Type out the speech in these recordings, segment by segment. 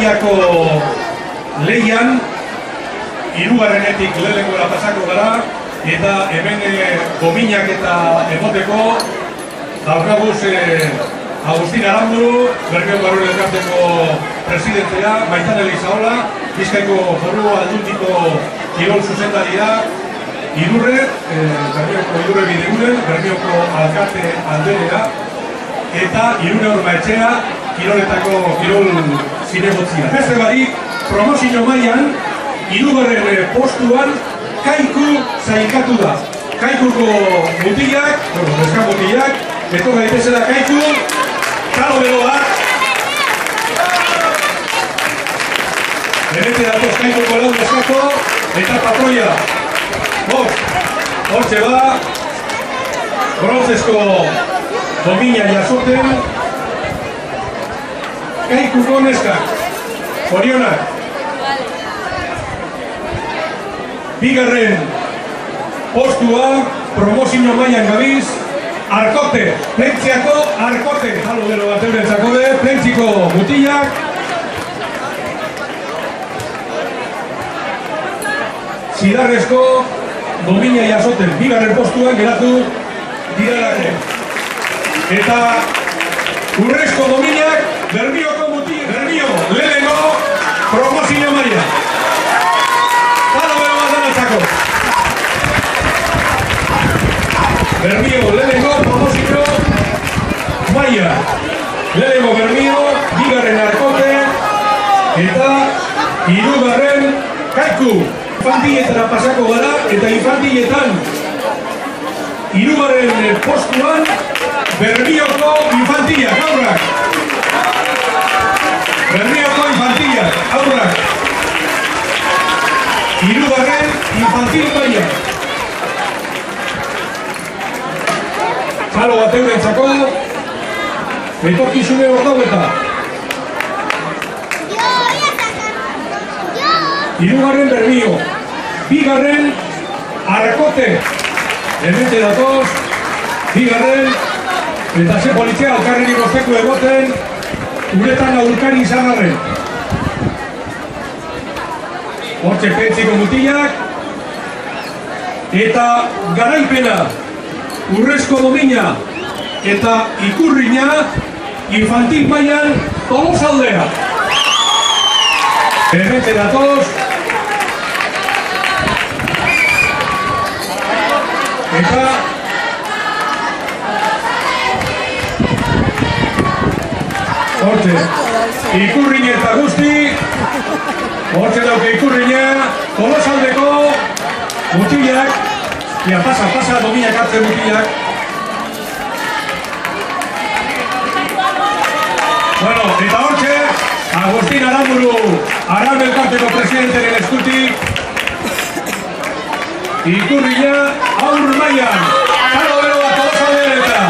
Maiako lehian, hirugarrenetik lehenengora pasako gara, eta hemen gominak eta emoteko daukaguz Agustin Aramburu, Bermeo Barruen Elkarteko presidentea, Maitan Elizaola, Bizkaiko Foru Aldundiko kirol zuzendaria, Idurre, Bermeoko Idurre Bideguren, Bermeoko Alkate Alderea, eta Irune Ormaetxea, kiroletako kirol zinegotzia. Beste barik, promozio mailan, hirugarren postuan, Kaiku sailkatu da. Kaikuko mutilak, neska mutilak, beto gaitezela Kaiku, kalo bero bat. Benete datoz Kaikuko lau neskako, eta patroia. Hortxe ba, bronzesko domina jasoten, Kaikuko neskak, zorionak. Bigarren postua, promozio mailan gabiz, Arkote, Plentziako Arkote. Halo gero bat eurentzako de, Plentziko mutilak. Zidarrezko domina jasoten, bigarren postuan geratu direlako. Eta urrezko dominak, Bermioko mutilak, Bermio, lehenengo promozio mailan. Bermio, lehenengo promozio maila. Lehenengo Bermio, bigarren Arkote, eta hirugarren Kaiku. Infantiletara pasako gara, eta infantiletan hirugarren postuan Bermioko infantilak, aurrak. Bermioko infantilak, aurrak. Hirugarren infantil maila. Zalo bat eurentzako, etorkizune hor daueta. Hirugarren Bermio, bigarren Arkote. Hemente datoz, bigarren, eta ze polizia alkarren ikosteko egoten, uretan aurkari izan arren. Hortxe Plentziko mutilak, eta garaipena, urrezko domina eta ikurrina infantil mailan Tolosaldea. Hemente datoz. Eta hortxe, ikurrina eta guzti, hortxe dauke ikurrina, Tolosaldeko mutilak. Ya, pasa, domina hartzen mutilak. Bueno, eta hortxe, Agustin Aramburu, Aramburu Elkarteko presidenteren eskutik, ikurrina aur mailan. Kalo bero bat Tolosaldea eta.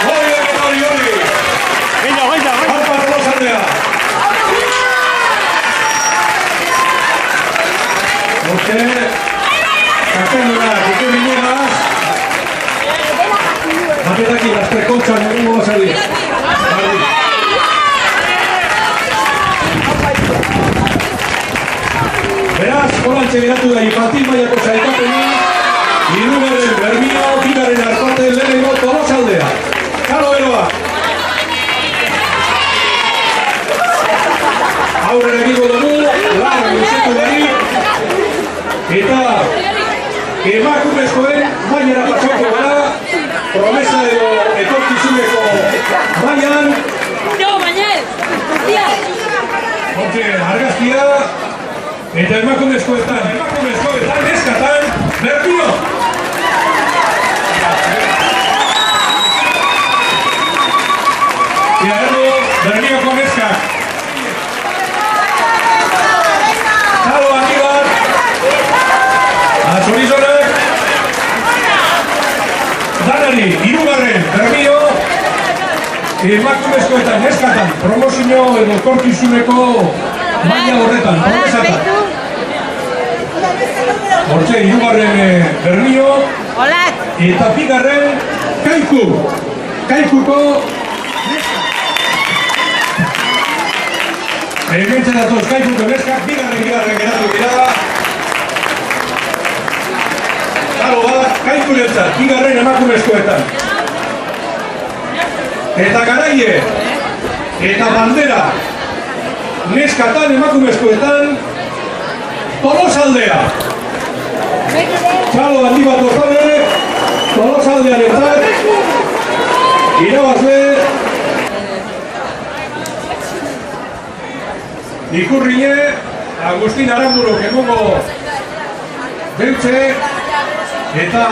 Hori. Haupa Tolosaldea. Hortxe, kapendunak ikurrineaz, batetaki lasterkontzan egungo basari. Beraz, horantxe geratu da infantil mailako sailkapena, hirugarren Bermio, bigarren Arkote, lehenengo Tolosaldea. Kalo beroa! Aurrera egingo dugu, lan luzetu gari, eta emakumezkoen mailara pasako gara, promesa edo etorkizuneko mailan. Hortxe, argazkia, eta emakumezkoetan eskatan, Bermio! Eta erdo, Bermioko neskak. Zalo handi bat! Azurizonek! Danari, hirugarren Bermio, emakumezkoetan neskatan, promozio edo etorkizuneko maila horretan, promesatan. Hortxe, hirugarren Bermio, eta bigarren Kaiku. Kaikuko Hementzen datoz Kaiku Neskak, bigarren geratu dira. Halo bat, Kaikurentzat, bigarren emakumezkoetan. Eta Garaie, eta Bandera, neskatan emakumezkoetan, Tolosaldea. Txalo handi bat ozale, Tolosaldearentzat, irabazle, Ikurrine, Agustin Aramburu, egongo Beltze, eta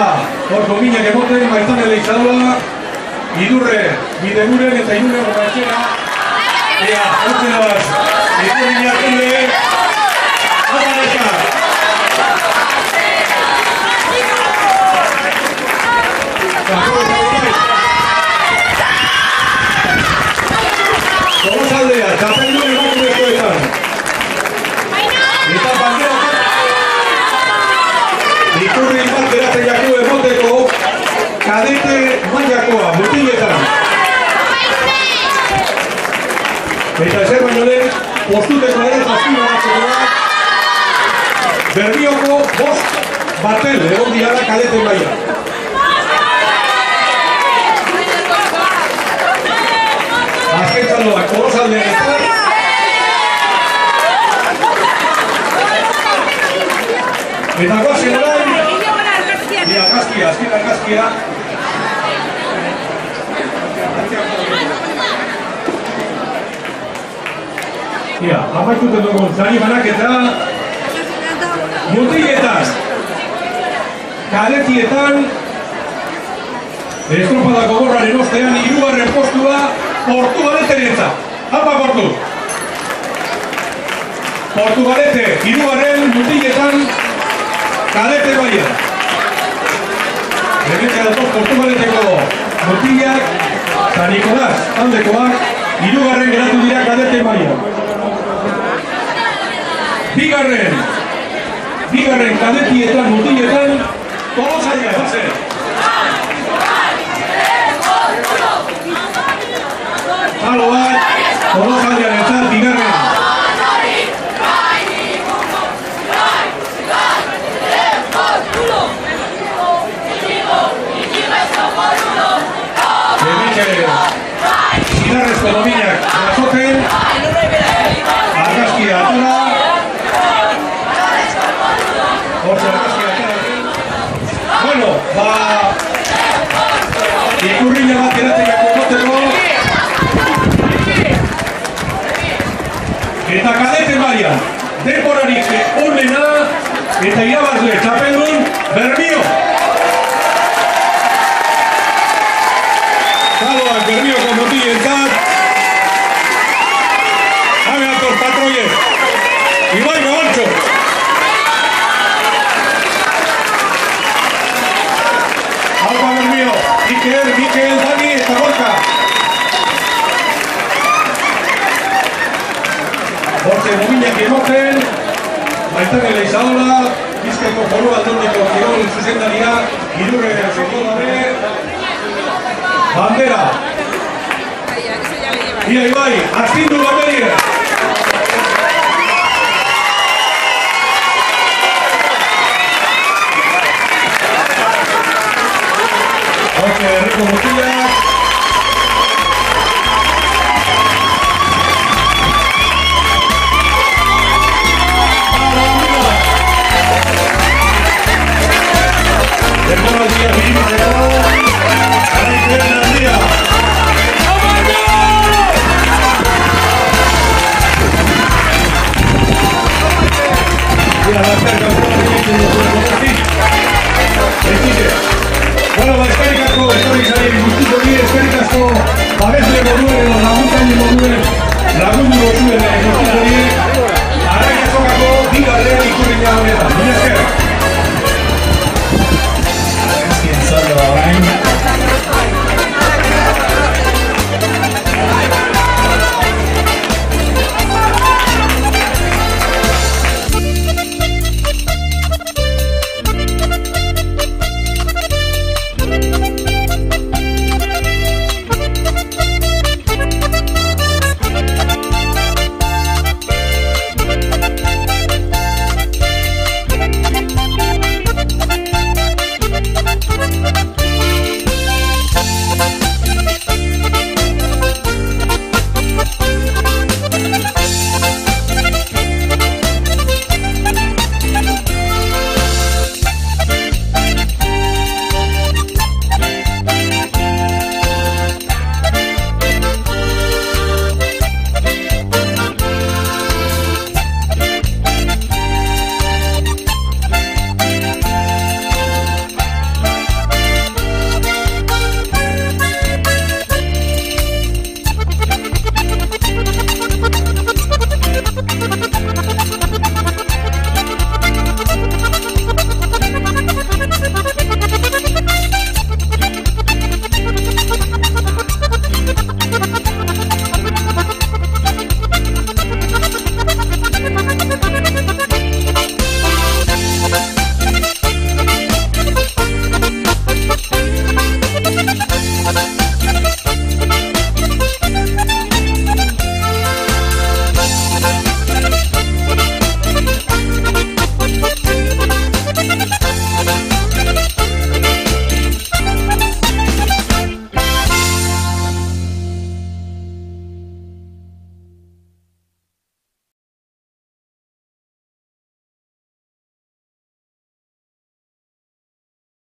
hor dominak emoten, Maitane Leizadola, Idurre, Bideguren eta Irunen Gobaetxera, ea, hortzen abaz, Ikurrine hartende, Atareka! Tolosaldea, txapeldun emakumezkoetan. Eta Bandera Ikurri bat beratzen jako emoteko kadete mailakoa, mutiletan. Eta ezer baino lehen, postuteko ere jazkina batzeko Berbioko bost batel egon diara kadete maila. Azken txaloak Tolosaldean eta eta guazen orain argazkia, azken argazkia amaituten dugun zari banaketa mutiletan kadetietan estropadako borraren ostean hirugarren postua Portugaleteentzat. Apa Portu! Portugalete, hirugarren mutiletan kadete baia. Hementzea datoz Portugaleteko mutilak San Nicolás taldekoak hirugarren geratu dira kadete baia. Bigarren kadetietan mutiletan Tolosaldea bazen. Halo bat, Tolosaldean entzat, bigarren. Zidarrezko dominak jasoten, argazkia atara. Hortze argazkia atara. Bueno, Ikurrina bat geratzen jako goteko. Eta kadete mailan, denborarik onena eta irabazle txapeldun Bermio. Zaloak Bermioko mutilentzat. Habe ator patroie. Ibai Gabaltxo. Alba Bermio, Mikel, Dani eta Gorka. Hortze dominak emoten, Maitane Leizadola, Bizkaiko Foru Aldundiko kirol zuzendaria, Idurre Sokodabe, Bandera. Ia Ibai, astindu Bandera. Hortze herriko mutilak. Bueno, eskerrik asko, etorri zaren guztiko bide, eskerrik asko babesle moduen edo laguntzaile moduen lagundu dozuen